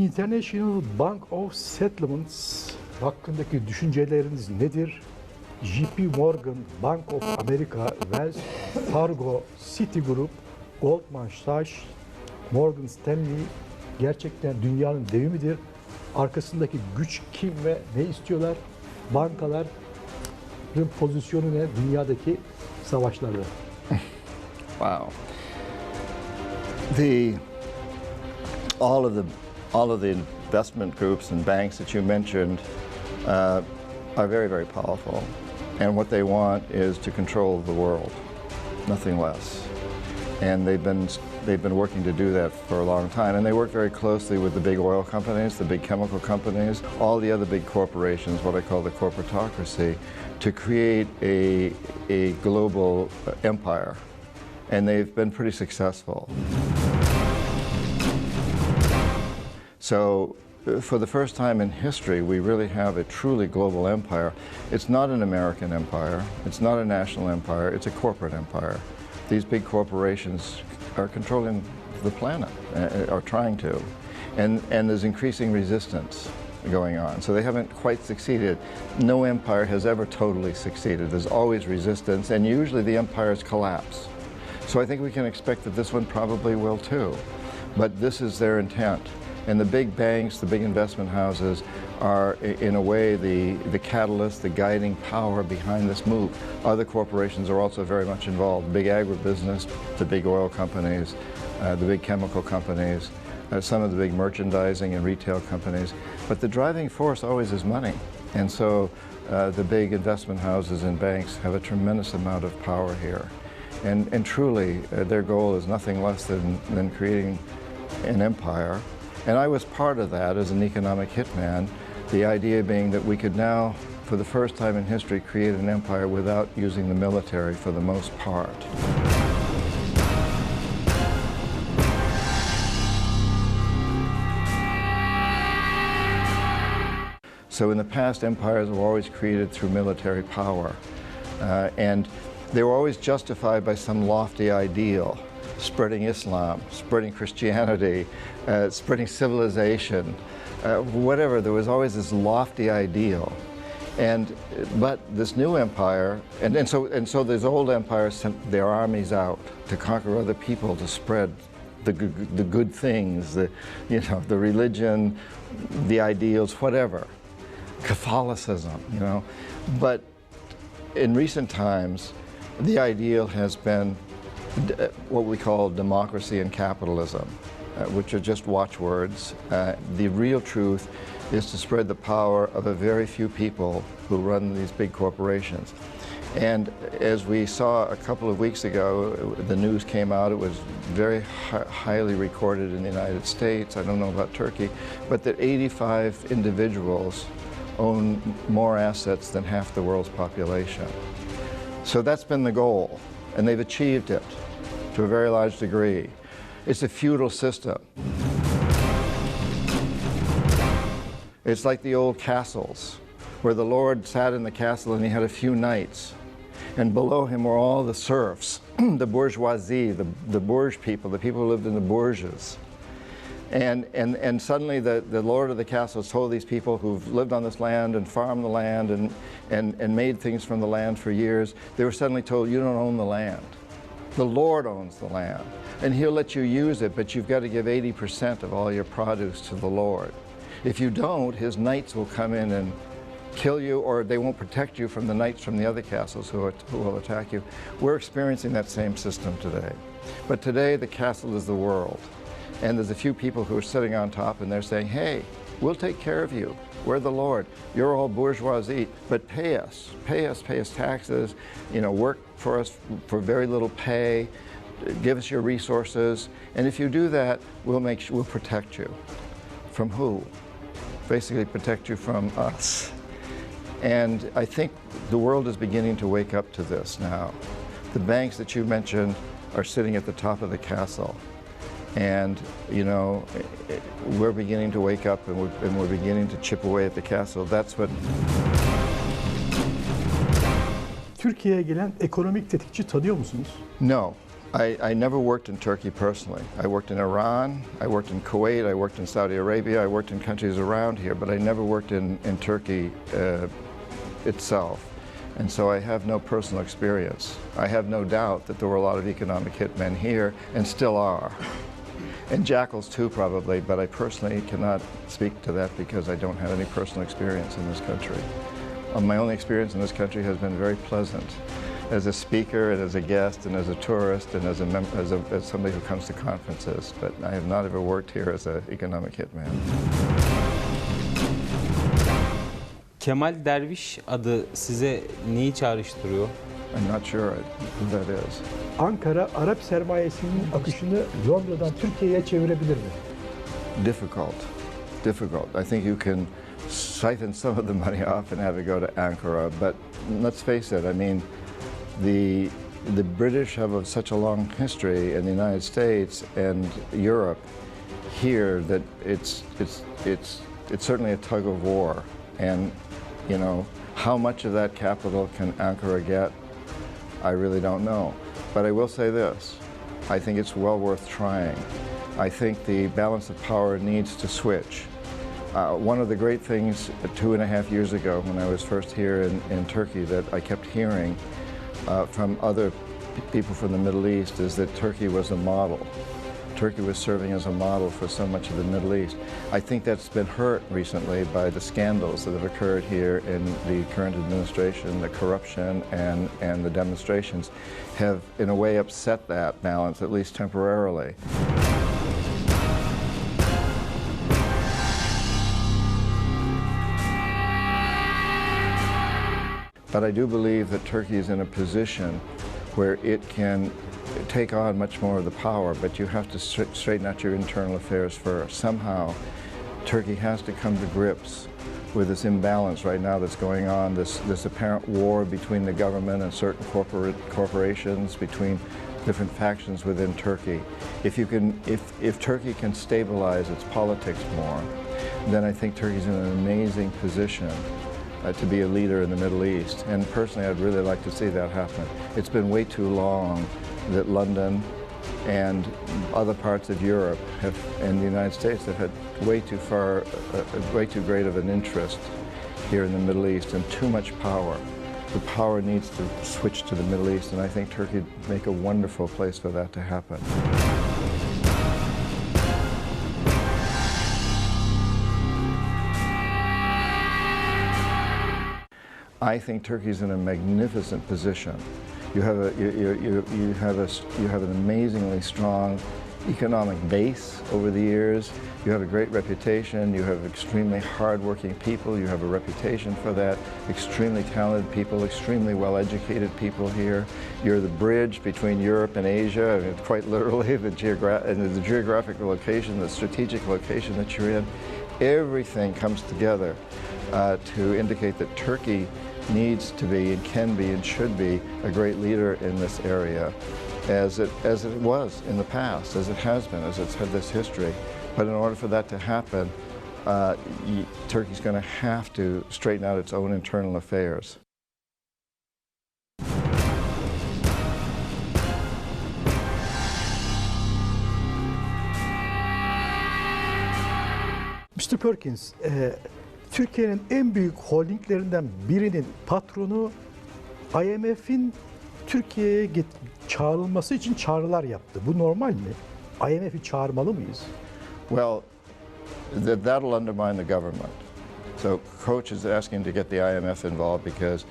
International Bank of Settlements hakkındaki düşünceleriniz nedir? JP Morgan, Bank of America, Wells Fargo, Citigroup, Goldman Sachs, Morgan Stanley gerçekten dünyanın devi midir? Arkasındaki güç kim ve ne istiyorlar? Bankaların pozisyonu ne dünyadaki savaşlarda? Wow. All of the investment groups and banks that you mentioned are very, very powerful, and what they want is to control the world, nothing less. And they've been working to do that for a long time, and they work very closely with the big oil companies, the big chemical companies, all the other big corporations, what I call the corporatocracy, to create a global empire. And they've been pretty successful. So for the first time in history, we really have a truly global empire. It's not an American empire, it's not a national empire, it's a corporate empire. These big corporations are controlling the planet, are trying to, and there's increasing resistance going on. So they haven't quite succeeded. No empire has ever totally succeeded. There's always resistance, and usually the empires collapse. So I think we can expect that this one probably will too. But this is their intent. And the big banks, the big investment houses are, in a way, the catalyst, the guiding power behind this move. Other corporations are also very much involved. Big agribusiness, the big oil companies, the big chemical companies, some of the big merchandising and retail companies. But the driving force always is money. And so the big investment houses and banks have a tremendous amount of power here. And truly, their goal is nothing less than creating an empire. And I was part of that as an economic hitman, the idea being that we could now, for the first time in history, create an empire without using the military for the most part. So in the past, empires were always created through military power. And they were always justified by some lofty ideal. Spreading Islam, spreading Christianity, spreading civilization, whatever. There was always this lofty ideal, but this new empire, and so these old empires sent their armies out to conquer other people, to spread the good things, the religion, the ideals, whatever, Catholicism, But in recent times, the ideal has been what we call democracy and capitalism, which are just watchwords. The real truth is to spread the power of a very few people who run these big corporations. And as we saw a couple of weeks ago, the news came out, it was very highly recorded in the United States, I don't know about Turkey, but that 85 individuals own more assets than half the world's population. So that's been the goal, and they've achieved it to a very large degree. It's a feudal system. It's like the old castles, where the lord sat in the castle and he had a few knights, and below him were all the serfs, the bourgeoisie, the bourge people, the people who lived in the bourges. And suddenly the lord of the castle told these people who've lived on this land and farmed the land and made things from the land for years, they were suddenly told, you don't own the land. The Lord owns the land, and He'll let you use it, but you've got to give 80% of all your produce to the Lord. If you don't, His knights will come in and kill you, or they won't protect you from the knights from the other castles who will attack you. We're experiencing that same system today. But today, the castle is the world, and there's a few people who are sitting on top, and they're saying, hey, we'll take care of you. We're the Lord. You're all bourgeoisie, but pay us taxes, work for us for very little pay, give us your resources, and if you do that, we'll protect you. From who? Basically protect you from us. And I think the world is beginning to wake up to this now. The banks that you mentioned are sitting at the top of the castle. And, we're beginning to wake up and we're beginning to chip away at the castle. That's what... Türkiye'ye gelen ekonomik tetikçi tanıyor musunuz? No, I never worked in Turkey personally. I worked in Iran, I worked in Kuwait, I worked in Saudi Arabia, I worked in countries around here, but I never worked in Turkey itself. And so I have no personal experience. I have no doubt that there were a lot of economic hitmen here, and still are. And jackals too, probably, but I personally cannot speak to that because I don't have any personal experience in this country. My only experience in this country has been very pleasant. As a speaker and as a guest and as a tourist and as somebody who comes to conferences, but I have not ever worked here as an economic hitman. Kemal Derviş adı size neyi çağrıştırıyor? I'm not sure who that is. Ankara, Arap sermayesinin akışını Londra'dan Türkiye'ye çevirebilir mi? Difficult. I think you can siphon some of the money off and have it go to Ankara, but let's face it, I mean, the British have such a long history in the United States and Europe here that it's certainly a tug of war, and you know how much of that capital can Ankara get, I really don't know. But I will say this, I think it's well worth trying. I think the balance of power needs to switch. One of the great things 2.5 years ago when I was first here in Turkey that I kept hearing from other people from the Middle East is that Turkey was a model. Turkey was serving as a model for so much of the Middle East. I think that's been hurt recently by the scandals that have occurred here in the current administration. The corruption and the demonstrations have in a way upset that balance, at least temporarily. But I do believe that Turkey is in a position where it can take on much more of the power, but you have to straighten out your internal affairs first. Somehow, Turkey has to come to grips with this imbalance right now that's going on, this apparent war between the government and certain corporations, between different factions within Turkey. If Turkey can stabilize its politics more, then I think Turkey's in an amazing position to be a leader in the Middle East. And personally, I'd really like to see that happen. It's been way too long that London and other parts of Europe and the United States have had way too great of an interest here in the Middle East and too much power. The power needs to switch to the Middle East, and I think Turkey would make a wonderful place for that to happen. I think Turkey's in a magnificent position. You have an amazingly strong economic base over the years. You have a great reputation. You have extremely hard-working people. You have a reputation for that. Extremely talented people, extremely well-educated people here. You're the bridge between Europe and Asia. I mean, quite literally, the geographic location, the strategic location that you're in. Everything comes together to indicate that Turkey needs to be and can be and should be a great leader in this area as it was in the past, as it has been, as it's had this history. But in order for that to happen, Turkey's going to have to straighten out its own internal affairs. Mr. Perkins, Türkiye'nin en büyük holdinglerinden birinin patronu IMF'in Türkiye'ye çağrılması için çağrılar yaptı. Bu normal mi? IMF'i çağırmalı mıyız? Well, that'll undermine the government. So Koch is asking to get the IMF involved because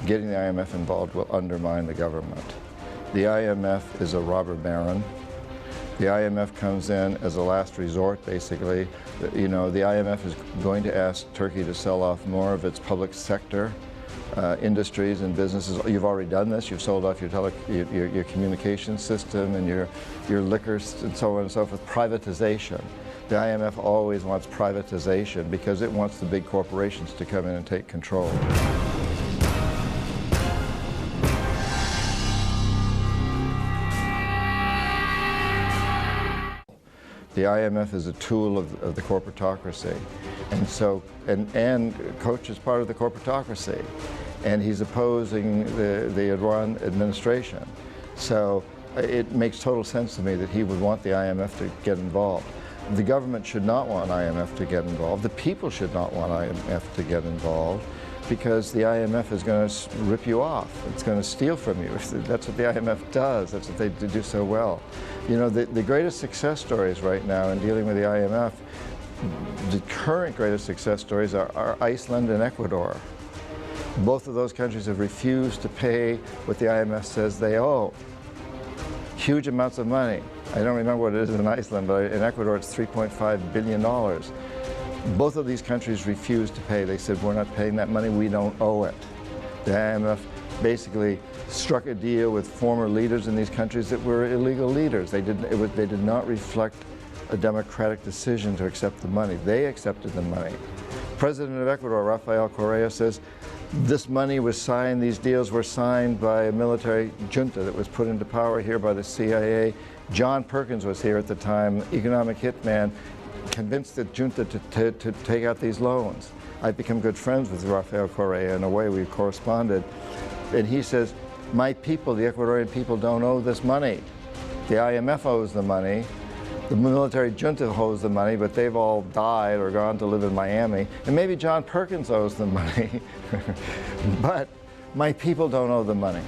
getting the IMF involved will undermine the government. The IMF is a robber baron. The IMF comes in as a last resort, basically. You know, the IMF is going to ask Turkey to sell off more of its public sector industries and businesses. You've already done this. You've sold off your communication system and your liquors and so on and so forth. Privatization. The IMF always wants privatization because it wants the big corporations to come in and take control. The IMF is a tool of the corporatocracy, and so and Koch is part of the corporatocracy, and he's opposing the Erdogan administration. So it makes total sense to me that he would want the IMF to get involved. The government should not want IMF to get involved. The people should not want IMF to get involved because the IMF is going to rip you off. It's going to steal from you. That's what the IMF does. That's what they do so well. You know, the greatest success stories right now in dealing with the IMF, the current greatest success stories are Iceland and Ecuador. Both of those countries have refused to pay what the IMF says they owe. Huge amounts of money. I don't remember what it is in Iceland, but in Ecuador it's $3.5 billion. Both of these countries refused to pay. They said, we're not paying that money, we don't owe it. The IMF basically struck a deal with former leaders in these countries that were illegal leaders. They did not reflect a democratic decision to accept the money. They accepted the money. President of Ecuador, Rafael Correa, says this money was signed, these deals were signed by a military junta that was put into power here by the CIA. John Perkins was here at the time, economic hitman, convinced the junta to take out these loans. I've become good friends with Rafael Correa. In a way, we've corresponded. And he says, my people, the Ecuadorian people, don't owe this money. The IMF owes the money. The military junta owes the money, but they've all died or gone to live in Miami. And maybe John Perkins owes the money. But my people don't owe the money.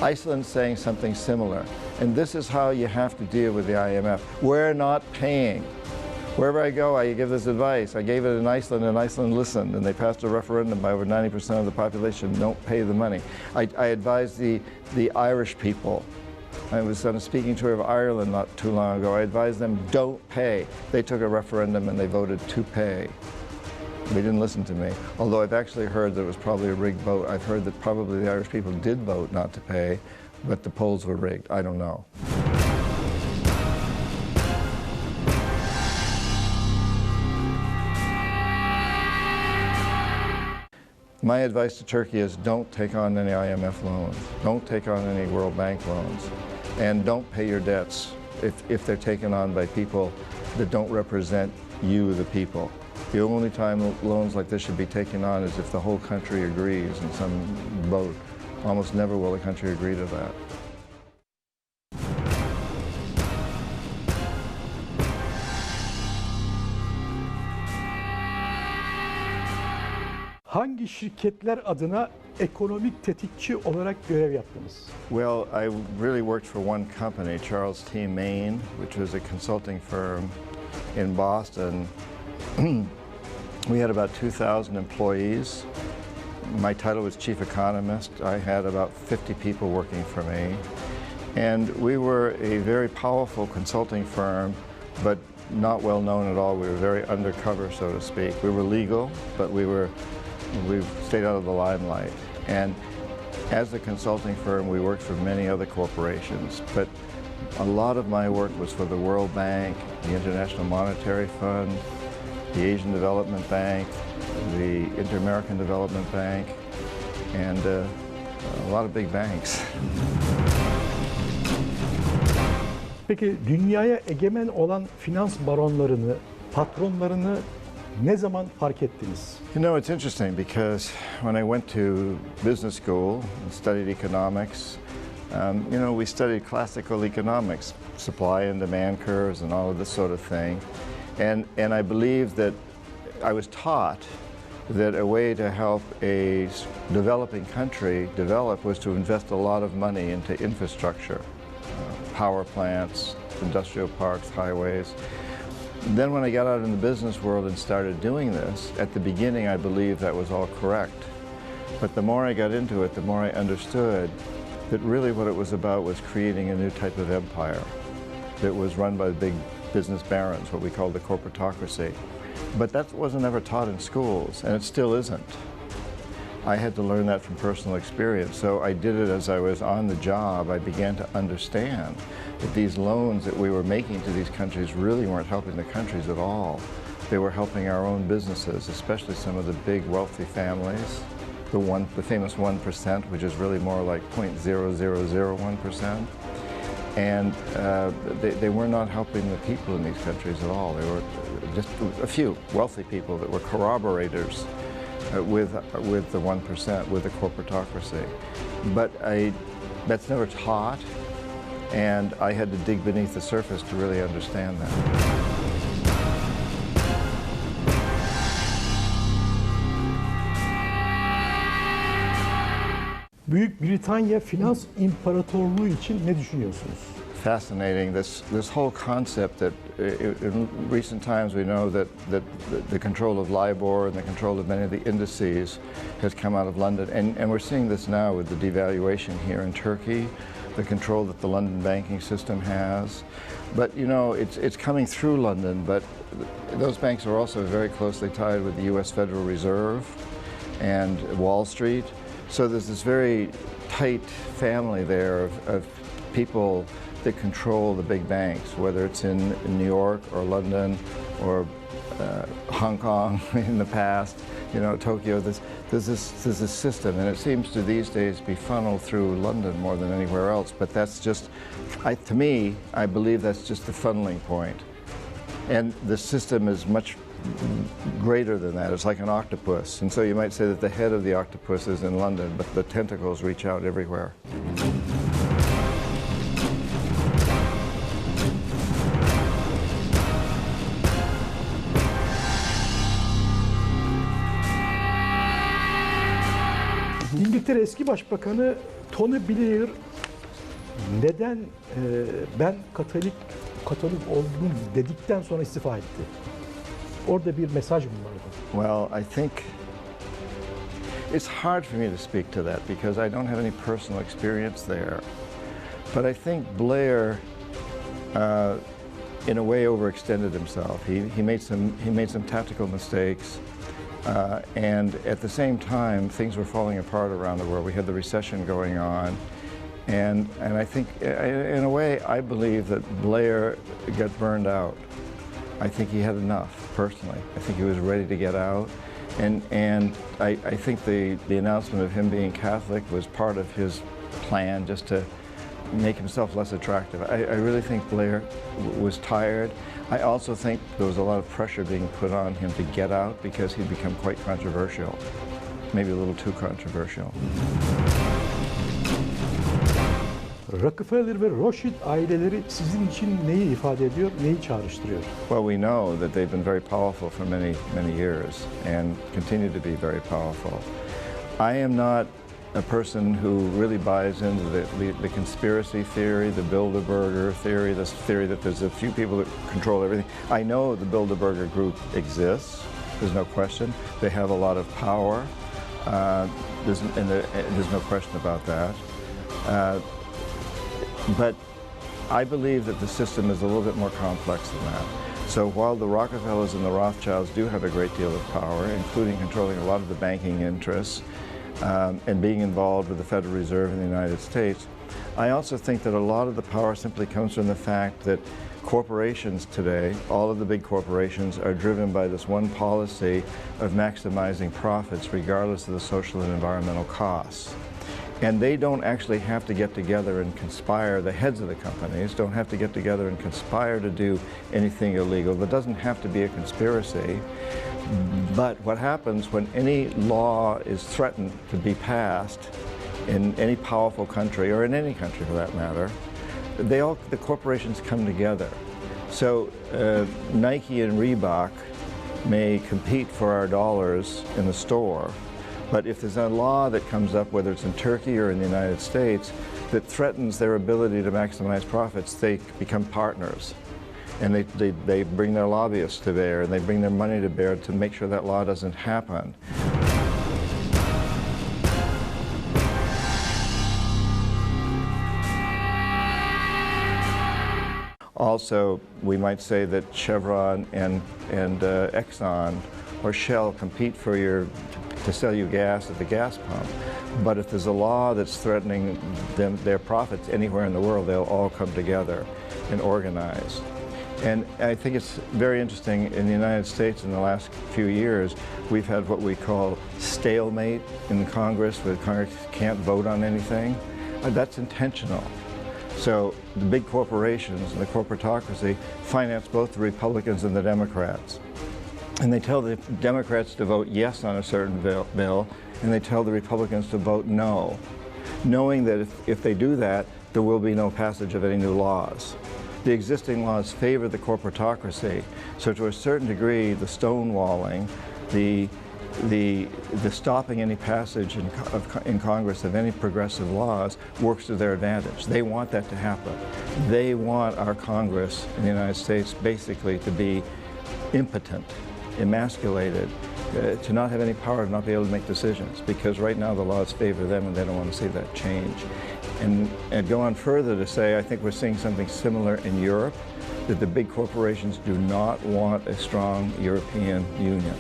Iceland's saying something similar. And this is how you have to deal with the IMF. We're not paying. Wherever I go, I give this advice. I gave it in Iceland, and Iceland listened, and they passed a referendum by over 90% of the population, don't pay the money. I advised the Irish people. I was on a speaking tour of Ireland not too long ago. I advised them, don't pay. They took a referendum and they voted to pay. They didn't listen to me, although I've actually heard that it was probably a rigged vote. I've heard that probably the Irish people did vote not to pay, but the polls were rigged. I don't know. My advice to Turkey is don't take on any IMF loans. Don't take on any World Bank loans. And don't pay your debts if they're taken on by people that don't represent you, the people. The only time loans like this should be taken on is if the whole country agrees in some vote. Almost never will a country agree to that. Hangi şirketler adına ekonomik tetikçi olarak görev yaptınız? Well, I really worked for one company, Charles T. Main, which was a consulting firm in Boston. We had about 2,000 employees. My title was chief economist. I had about 50 people working for me. And we were a very powerful consulting firm, but not well known at all. We were very undercover, so to speak. We were legal, but we stayed out of the limelight. And as a consulting firm, we worked for many other corporations, but a lot of my work was for the World Bank, the International Monetary Fund, the Asian Development Bank, the Inter-American Development Bank, and a lot of big banks. Peki dünyaya egemen olan finans baronlarını, patronlarını ne zaman fark ettiniz? You know, it's interesting because when I went to business school and studied economics, you know, we studied classical economics, supply and demand curves and all of this sort of thing. And I believe that I was taught that a way to help a developing country develop was to invest a lot of money into infrastructure, power plants, industrial parks, highways. Then when I got out in the business world and started doing this, at the beginning I believed that was all correct. But the more I got into it, the more I understood that really what it was about was creating a new type of empire that was run by big business barons, what we call the corporatocracy. But that wasn't ever taught in schools, and it still isn't. I had to learn that from personal experience, so I did it as I was on the job. I began to understand that these loans that we were making to these countries really weren't helping the countries at all. They were helping our own businesses, especially some of the big wealthy families, the famous 1%, which is really more like 0.0001%. And they were not helping the people in these countries at all. They were just a few wealthy people that were corroborators with the 1%, with the corporatocracy. But that's never taught. And I had to dig beneath the surface to really understand that. Büyük Britanya Finans İmparatorluğu için ne düşünüyorsunuz? Fascinating, this whole concept that in recent times we know that the control of LIBOR and the control of many of the indices has come out of London, and we're seeing this now with the devaluation here in Turkey, the control that the London banking system has. But you know, it's coming through London, but those banks are also very closely tied with the US Federal Reserve and Wall Street. So there's this very tight family there of people that control the big banks, whether it's in New York or London or Hong Kong in the past, you know, Tokyo. There's this system, and it seems to these days be funneled through London more than anywhere else. But that's just, to me, I believe that's just the funneling point. And the system is much greater than that. It's like an octopus. And so you might say that the head of the octopus is in London, but the tentacles reach out everywhere. İngiltere eski başbakanı Tony Blair neden ben Katolik oldum dedikten sonra istifa etti? Orada bir mesaj mı vardı? Well, I think it's hard for me to speak to that because I don't have any personal experience there. But I think Blair, in a way, overextended himself. He made some tactical mistakes, and at the same time, things were falling apart around the world. We had the recession going on, and I think, in a way, I believe that Blair got burned out. I think he had enough, personally. I think he was ready to get out. And I think the announcement of him being Catholic was part of his plan just to make himself less attractive. I really think Blair was tired. I also think there was a lot of pressure being put on him to get out because he'd become quite controversial, maybe a little too controversial. Rockefeller ve Rothschild aileleri sizin için neyi ifade ediyor, neyi çağrıştırıyor? Well, we know that they've been very powerful for many, many years and continue to be very powerful. I am not a person who really buys into the conspiracy theory, the Bilderberger theory, this theory that there's a few people that control everything. I know the Bilderberger group exists, there's no question. They have a lot of power, there's no question about that. But I believe that the system is a little bit more complex than that. So while the Rockefellers and the Rothschilds do have a great deal of power, including controlling a lot of the banking interests and being involved with the Federal Reserve in the United States, I also think that a lot of the power simply comes from the fact that corporations today, all of the big corporations, are driven by this one policy of maximizing profits regardless of the social and environmental costs. And they don't actually have to get together and conspire, the heads of the companies don't have to get together and conspire to do anything illegal. There doesn't have to be a conspiracy. But what happens when any law is threatened to be passed in any powerful country, or in any country for that matter, the corporations come together. So Nike and Reebok may compete for our dollars in the store, but if there's a law that comes up, whether it's in Turkey or in the United States, that threatens their ability to maximize profits, they become partners. And they bring their lobbyists to bear, and they bring their money to bear to make sure that law doesn't happen. Also, we might say that Chevron and Exxon or Shell compete for to sell you gas at the gas pump. But if there's a law that's threatening their profits anywhere in the world, they'll all come together and organize. And I think it's very interesting, in the United States in the last few years, we've had what we call stalemate in Congress, where Congress can't vote on anything. That's intentional. So the big corporations and the corporatocracy finance both the Republicans and the Democrats. And they tell the Democrats to vote yes on a certain bill, and they tell the Republicans to vote no, knowing that if they do that, there will be no passage of any new laws. The existing laws favor the corporatocracy, so to a certain degree, the stonewalling, the stopping any passage in Congress of any progressive laws works to their advantage. They want that to happen. They want our Congress in the United States basically to be impotent, emasculated, to not have any power, to not be able to make decisions, because right now the laws favor them and they don't want to see that change. And go on further to say, I think we're seeing something similar in Europe, that the big corporations do not want a strong European Union.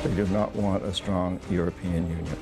They do not want a strong European Union.